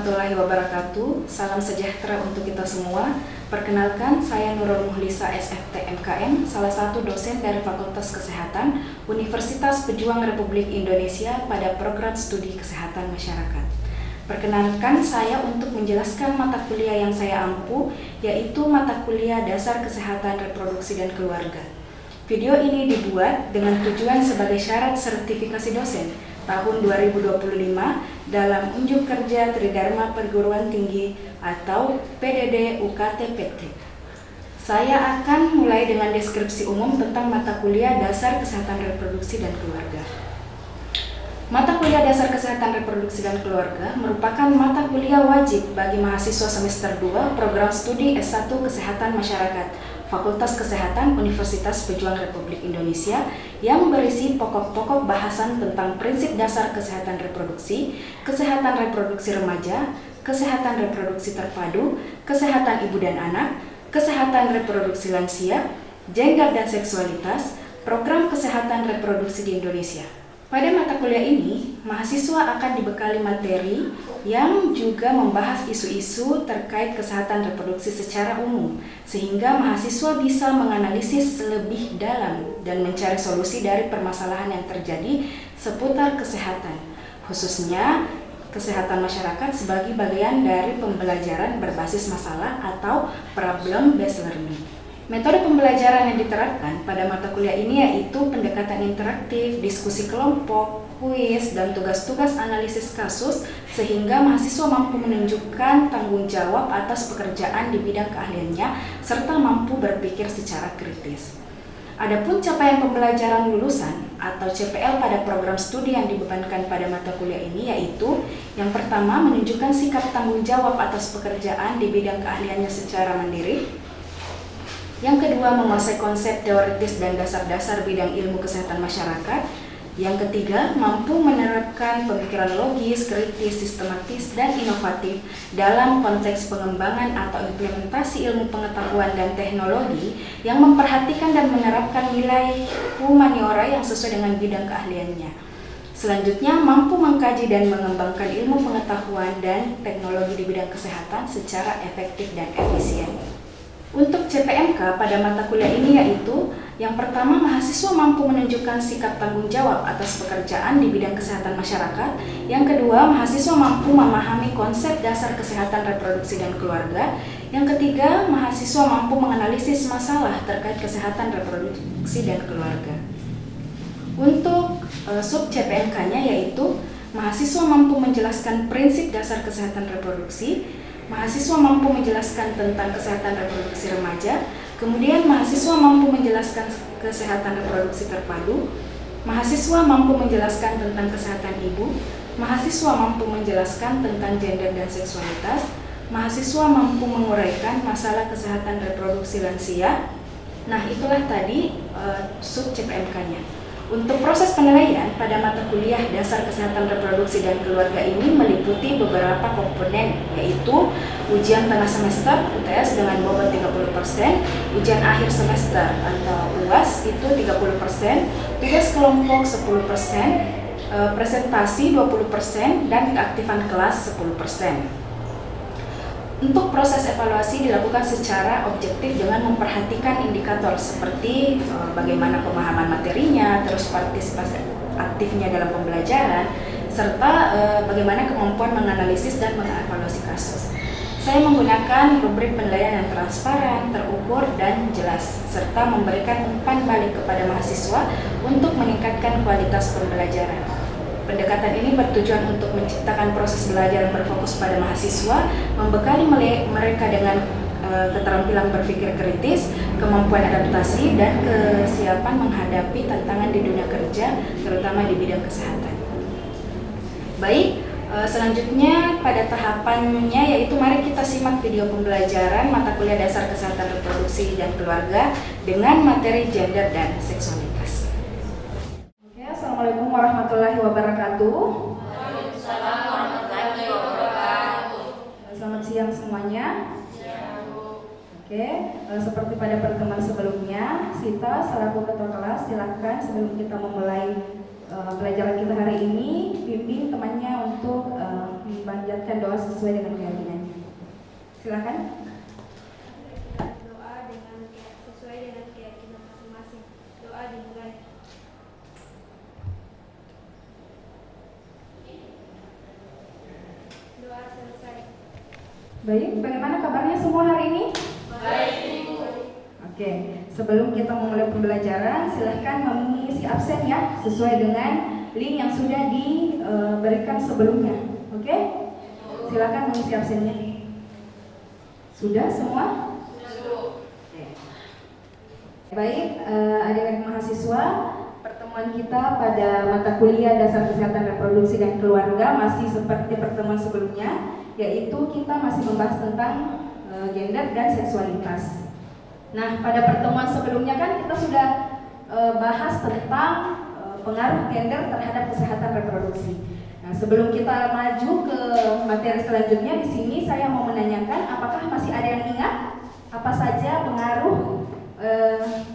warahmatullahi wabarakatuh. Salam sejahtera untuk kita semua. Perkenalkan, saya Nurul Muhlisa SFT MKM, salah satu dosen dari Fakultas Kesehatan Universitas Pejuang Republik Indonesia pada program studi Kesehatan Masyarakat. Perkenalkan saya untuk menjelaskan mata kuliah yang saya ampu, yaitu mata kuliah Dasar Kesehatan Reproduksi dan Keluarga. Video ini dibuat dengan tujuan sebagai syarat sertifikasi dosen tahun 2025 dalam Unjuk Kerja Tridharma Perguruan Tinggi atau PDD UKT PT. Saya akan mulai dengan deskripsi umum tentang mata kuliah Dasar Kesehatan Reproduksi dan Keluarga. Mata kuliah Dasar Kesehatan Reproduksi dan Keluarga merupakan mata kuliah wajib bagi mahasiswa semester 2 program studi S1 Kesehatan Masyarakat Fakultas Kesehatan Universitas Pejuang Republik Indonesia yang berisi pokok-pokok bahasan tentang prinsip dasar kesehatan reproduksi, kesehatan reproduksi remaja, kesehatan reproduksi terpadu, kesehatan ibu dan anak, kesehatan reproduksi lansia, gender dan seksualitas, program kesehatan reproduksi di Indonesia. Pada mata kuliah ini, mahasiswa akan dibekali materi yang juga membahas isu-isu terkait kesehatan reproduksi secara umum, sehingga mahasiswa bisa menganalisis lebih dalam dan mencari solusi dari permasalahan yang terjadi seputar kesehatan, khususnya kesehatan masyarakat sebagai bagian dari pembelajaran berbasis masalah atau problem-based learning. Metode pembelajaran yang diterapkan pada mata kuliah ini yaitu pendekatan interaktif, diskusi kelompok, kuis, dan tugas-tugas analisis kasus sehingga mahasiswa mampu menunjukkan tanggung jawab atas pekerjaan di bidang keahliannya serta mampu berpikir secara kritis. Adapun capaian pembelajaran lulusan atau CPL pada program studi yang dibebankan pada mata kuliah ini yaitu yang pertama menunjukkan sikap tanggung jawab atas pekerjaan di bidang keahliannya secara mandiri. Yang kedua, menguasai konsep teoritis dan dasar-dasar bidang ilmu kesehatan masyarakat. Yang ketiga, mampu menerapkan pemikiran logis, kritis, sistematis, dan inovatif dalam konteks pengembangan atau implementasi ilmu pengetahuan dan teknologi yang memperhatikan dan menerapkan nilai humaniora yang sesuai dengan bidang keahliannya. Selanjutnya, mampu mengkaji dan mengembangkan ilmu pengetahuan dan teknologi di bidang kesehatan secara efektif dan efisien. Untuk CPMK pada mata kuliah ini yaitu yang pertama, mahasiswa mampu menunjukkan sikap tanggung jawab atas pekerjaan di bidang kesehatan masyarakat. Yang kedua, mahasiswa mampu memahami konsep dasar kesehatan reproduksi dan keluarga. Yang ketiga, mahasiswa mampu menganalisis masalah terkait kesehatan reproduksi dan keluarga. Untuk sub CPMK-nya yaitu mahasiswa mampu menjelaskan prinsip dasar kesehatan reproduksi. Mahasiswa mampu menjelaskan tentang kesehatan reproduksi remaja, kemudian mahasiswa mampu menjelaskan kesehatan reproduksi terpadu, mahasiswa mampu menjelaskan tentang kesehatan ibu, mahasiswa mampu menjelaskan tentang gender dan seksualitas, mahasiswa mampu menguraikan masalah kesehatan reproduksi lansia. Nah, itulah tadi sub CPMK-nya. Untuk proses penilaian pada mata kuliah Dasar Kesehatan Reproduksi dan Keluarga ini meliputi beberapa komponen, yaitu ujian tengah semester UTS dengan bobot 30%, ujian akhir semester atau UAS itu 30%, tugas kelompok 10%, presentasi 20%, dan keaktifan kelas 10%. Untuk proses evaluasi dilakukan secara objektif dengan memperhatikan indikator seperti bagaimana pemahaman materinya, terus partisipasi aktifnya dalam pembelajaran, serta bagaimana kemampuan menganalisis dan mengevaluasi kasus. Saya menggunakan rubrik penilaian yang transparan, terukur, dan jelas, serta memberikan umpan balik kepada mahasiswa untuk meningkatkan kualitas pembelajaran. Pendekatan ini bertujuan untuk menciptakan proses belajar yang berfokus pada mahasiswa, membekali mereka dengan keterampilan berpikir kritis, kemampuan adaptasi, dan kesiapan menghadapi tantangan di dunia kerja, terutama di bidang kesehatan. Baik, selanjutnya pada tahapannya yaitu mari kita simak video pembelajaran mata kuliah Dasar Kesehatan Reproduksi dan Keluarga dengan materi gender dan seksualitas. Assalamualaikum warahmatullahi wabarakatuh. Waalaikumsalam warahmatullahi wabarakatuh. Selamat siang semuanya. Oke, seperti pada pertemuan sebelumnya, Sita selaku ketua kelas silakan sebelum kita memulai pelajaran kita hari ini, bimbing temannya untuk memanjatkan doa sesuai dengan keyakinannya. Silakan. Doa sesuai dengan keyakinan masing-masing. Doa dimulai. Doa selesai. Baik, bagaimana kabarnya semua hari ini? Baik, Ibu. Oke, sebelum kita memulai pembelajaran, silahkan mengisi absen ya, sesuai dengan link yang sudah diberikan sebelumnya. Oke? Silakan mengisi absennya. Sudah semua? Oke. Baik, adik-adik mahasiswa, pertemuan kita pada mata kuliah Dasar Kesehatan Reproduksi dan Keluarga masih seperti pertemuan sebelumnya, yaitu kita masih membahas tentang gender dan seksualitas. Nah, pada pertemuan sebelumnya kan kita sudah bahas tentang pengaruh gender terhadap kesehatan reproduksi. Nah, sebelum kita maju ke materi selanjutnya, di sini saya mau menanyakan, apakah masih ada yang ingat apa saja pengaruh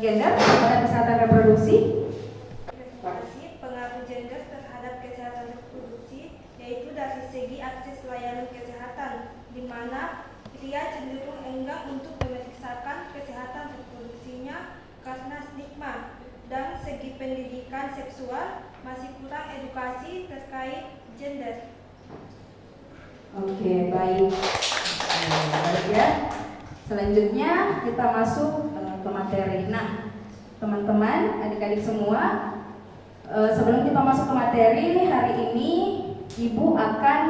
gender terhadap kesehatan reproduksi? Pengaruh gender terhadap kesehatan reproduksi yaitu dari segi akses layanan kesehatan, di mana pria cenderung enggan untuk memeriksakan kesehatan reproduksinya karena stigma, dan segi pendidikan seksual masih kurang edukasi terkait gender. Oke, baik. Baik ya. Selanjutnya kita masuk ke materi. Nah, teman-teman, adik-adik semua, sebelum kita masuk ke materi, hari ini Ibu akan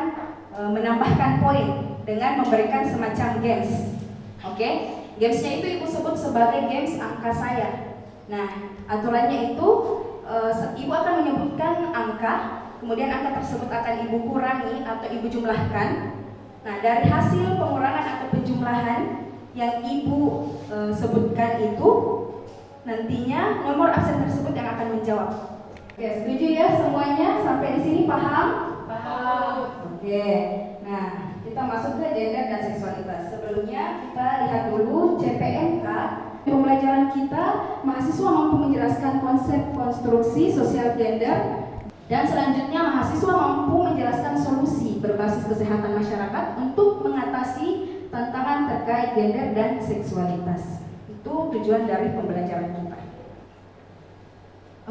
menambahkan poin dengan memberikan semacam games. Oke? Gamesnya itu Ibu sebut sebagai games angka saya. Nah, aturannya itu Ibu akan menyebutkan angka, kemudian angka tersebut akan Ibu kurangi atau Ibu jumlahkan. Nah, dari hasil pengurangan atau penjumlahan yang Ibu sebutkan itu, nantinya nomor absen tersebut yang akan menjawab. Oke, setuju ya semuanya? Sampai di sini paham? Paham. Oke. Nah, kita masuk ke gender dan seksualitas. Sebelumnya kita lihat dulu CPNK. Di pembelajaran kita, mahasiswa mampu menjelaskan konsep konstruksi sosial gender, dan selanjutnya mahasiswa mampu menjelaskan solusi berbasis kesehatan masyarakat untuk mengatasi tantangan terkait gender dan seksualitas. Itu tujuan dari pembelajaran kita.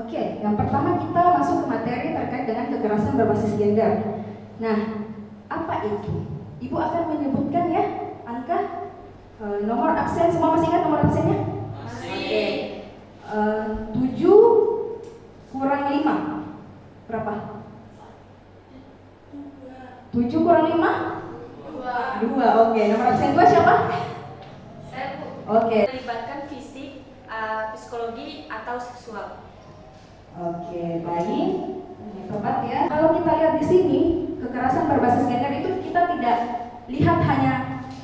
Oke, yang pertama kita masuk ke materi terkait dengan kekerasan berbasis gender. Nah, apa itu? Ibu akan menyebutkan ya angka, nomor absen. Semua masih ingat nomor absennya? Masih. 7 kurang 5 berapa? 7 kurang 5? 2. Oke, nomor absen 2 siapa? Saya, Bu. Oke. Melibatkan fisik, psikologi atau seksual. Oke, baik. Ini tepat ya. Kalau kita lihat di sini, kekerasan berbasis gender itu kita tidak lihat hanya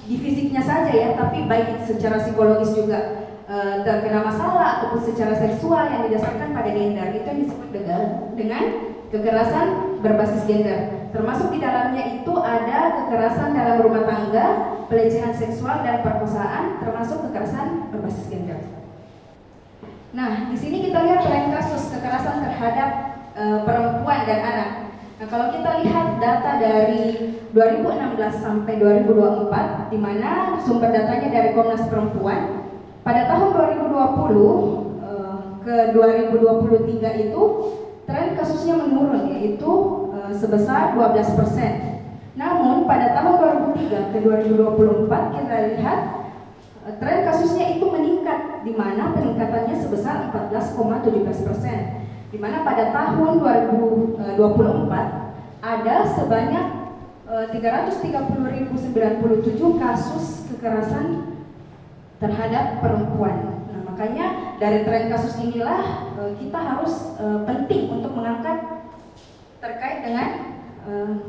di fisiknya saja ya, tapi baik secara psikologis juga terkena masalah ataupun secara seksual yang didasarkan pada gender, itu yang disebut dengan kekerasan berbasis gender. Termasuk di dalamnya itu ada kekerasan dalam rumah tangga, pelecehan seksual dan perkosaan, termasuk kekerasan berbasis gender. Nah, di sini kita lihat tren kasus kekerasan terhadap perempuan dan anak. Nah, kalau kita lihat data dari 2016 sampai 2024, di mana sumber datanya dari Komnas Perempuan, pada tahun 2020 ke 2023 itu tren kasusnya menurun, yaitu sebesar 12%. Namun pada tahun 2003 ke 2024 kita lihat tren kasusnya itu meningkat, di mana peningkatannya sebesar 14,17%. Di mana pada tahun 2024 ada sebanyak 330.097 kasus kekerasan terhadap perempuan. Nah, makanya dari tren kasus inilah kita harus penting untuk mengangkat terkait dengan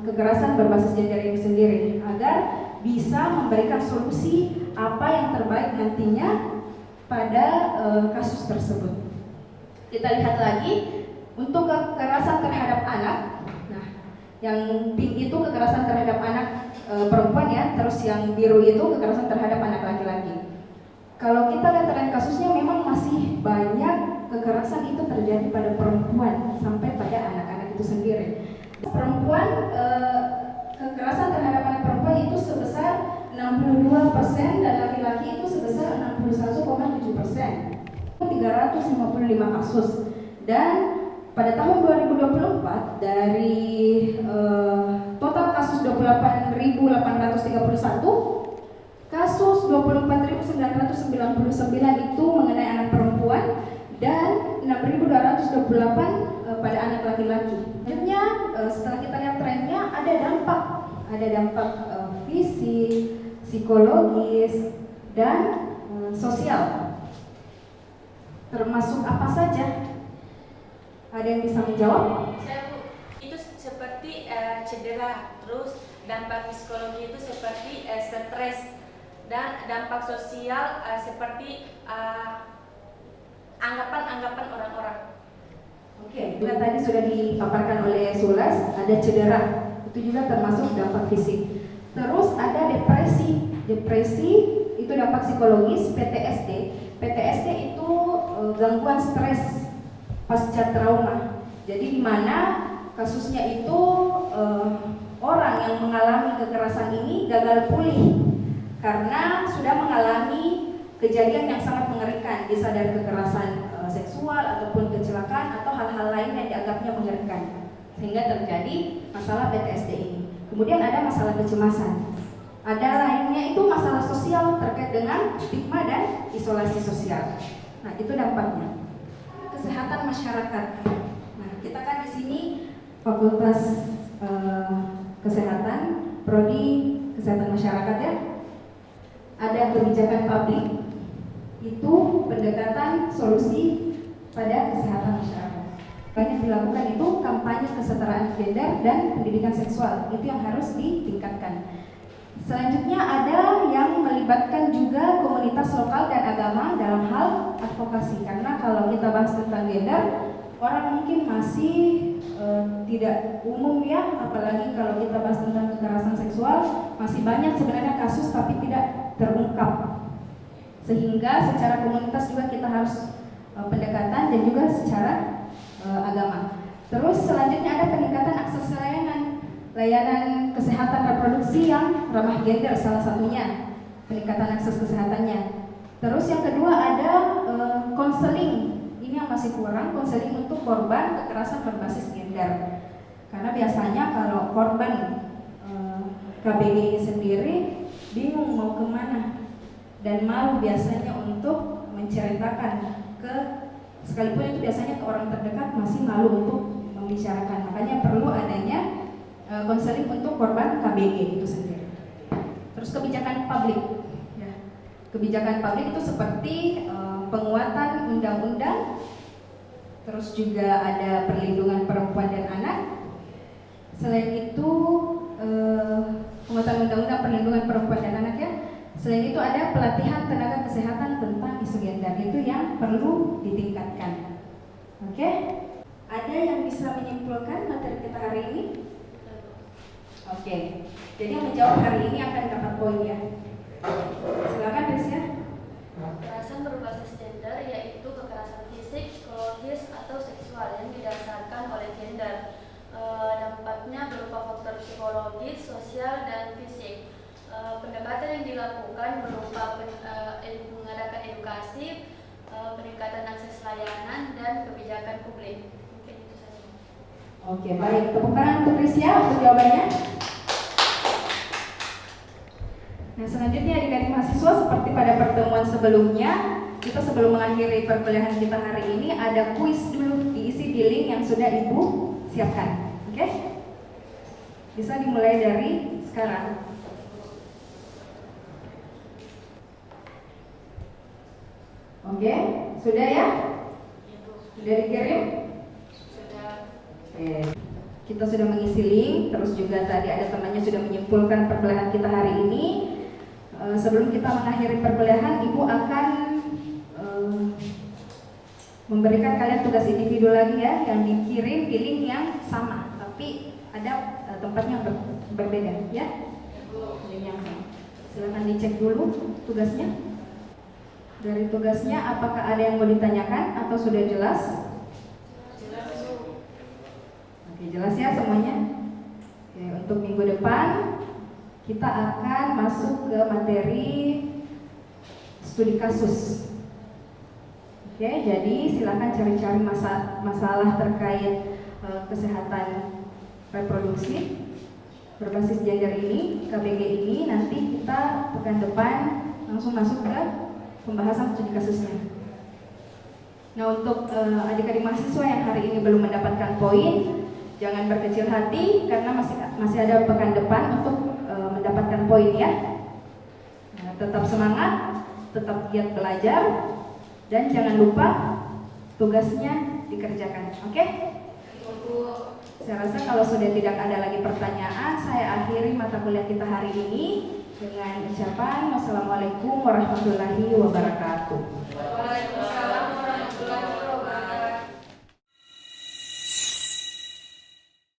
kekerasan berbasis gender ini sendiri, agar bisa memberikan solusi apa yang terbaik nantinya pada kasus tersebut. Kita lihat lagi untuk kekerasan terhadap anak. Nah, yang pink itu kekerasan terhadap anak perempuan ya, terus yang biru itu kekerasan terhadap anak laki-laki. Kalau kita lihat tren kasusnya memang masih banyak kekerasan itu terjadi pada perempuan sampai pada anak-anak itu sendiri. Perempuan kekerasan terhadap anak perempuan itu sebesar 62% dan laki-laki itu sebesar 61,7%. 355 kasus. Dan pada tahun 2024 dari total kasus 28.831, kasus 24.999 itu mengenai anak perempuan dan 6.228 pada anak laki-laki. Selanjutnya setelah kita lihat trennya ada dampak fisik, psikologis dan sosial. Termasuk apa saja? Ada yang bisa menjawab? Saya Bu, itu seperti cedera, terus dampak psikologi itu seperti stres, dan dampak sosial seperti anggapan-anggapan orang-orang. Oke, juga tadi sudah dipaparkan oleh Sulas, ada cedera, itu juga termasuk dampak fisik. Terus ada depresi itu dampak psikologis. PTSD itu gangguan stres pasca trauma. Jadi di mana kasusnya itu orang yang mengalami kekerasan ini gagal pulih karena sudah mengalami kejadian yang sangat mengerikan, bisa dari kekerasan seksual ataupun kecelakaan atau hal-hal lain yang dianggapnya mengerikan, sehingga terjadi masalah PTSD ini. Kemudian ada masalah kecemasan. Ada lainnya itu masalah sosial terkait dengan stigma dan isolasi sosial. Nah, itu dampaknya. Kesehatan masyarakat. Nah, kita kan di sini Fakultas Kesehatan, Prodi Kesehatan Masyarakat ya. Ada kebijakan publik, itu pendekatan solusi pada kesehatan masyarakat. Banyak dilakukan itu kampanye kesetaraan gender dan pendidikan seksual, itu yang harus ditingkatkan. Selanjutnya ada yang melibatkan juga komunitas lokal dan agama dalam hal advokasi, karena kalau kita bahas tentang gender, orang mungkin masih tidak umum ya, apalagi kalau kita bahas tentang kekerasan seksual, masih banyak sebenarnya kasus tapi tidak terungkap. Sehingga secara komunitas juga kita harus pendekatan dan juga secara agama. Terus selanjutnya ada peningkatan akses layanan kesehatan reproduksi yang ramah gender, salah satunya peningkatan akses kesehatannya. Terus yang kedua ada konseling. Ini yang masih kurang, konseling untuk korban kekerasan berbasis gender. Karena biasanya kalau korban KBG ini sendiri bingung mau kemana dan malu biasanya untuk menceritakan ke, sekalipun itu biasanya ke orang terdekat, masih malu untuk membicarakan. Makanya perlu adanya konseling untuk korban KBG itu sendiri. Terus kebijakan publik ya. Kebijakan publik itu seperti penguatan undang-undang, terus juga ada perlindungan perempuan dan anak. Selain itu penguatan undang-undang perlindungan perempuan dan anak ya. Selain itu ada pelatihan tenaga kesehatan tentang isu gender, itu yang perlu ditingkatkan. Oke? Ada yang bisa menyimpulkan materi kita hari ini? Oke. Jadi yang menjawab hari ini akan dapat poin ya. Silakan Rizya. Kekerasan berbasis gender yaitu kekerasan fisik, psikologis, atau seksual yang didasarkan oleh gender. Dampaknya berupa faktor psikologis, sosial, dan fisik. Pendekatan yang dilakukan berupa mengadakan edukasi, peningkatan akses layanan, dan kebijakan publik. Mungkin itu saja. Oke, baik. Tepuk tangan untuk Rizya untuk jawabannya. Nah, selanjutnya adik-adik mahasiswa, seperti pada pertemuan sebelumnya, kita sebelum mengakhiri perkuliahan kita hari ini ada kuis dulu, diisi di link yang sudah Ibu siapkan. Oke? Bisa dimulai dari sekarang. Oke, sudah ya? Sudah dikirim? Sudah. Oke. Kita sudah mengisi link, terus juga tadi ada temannya sudah menyimpulkan perkuliahan kita hari ini. Sebelum kita mengakhiri perkuliahan, Ibu akan memberikan kalian tugas individu lagi ya, yang dikirim di link yang sama, tapi ada tempatnya berbeda ya. Link yang sama. Silakan dicek dulu tugasnya. Dari tugasnya, apakah ada yang mau ditanyakan atau sudah jelas? Jelas. Oke, jelas ya semuanya. Oke, untuk minggu depan kita akan masuk ke materi studi kasus. Oke, jadi silakan cari-cari masalah terkait kesehatan reproduksi berbasis gender ini, KBG ini. Nanti kita pekan depan langsung masuk ke pembahasan studi kasusnya. Nah, untuk adik-adik mahasiswa yang hari ini belum mendapatkan poin, jangan berkecil hati karena masih ada pekan depan untuk mendapatkan poin ya. Nah, tetap semangat, tetap giat belajar, dan jangan lupa tugasnya dikerjakan. Oke? Saya rasa kalau sudah tidak ada lagi pertanyaan, saya akhiri mata kuliah kita hari ini dengan ucapan wassalamualaikum warahmatullahi wabarakatuh.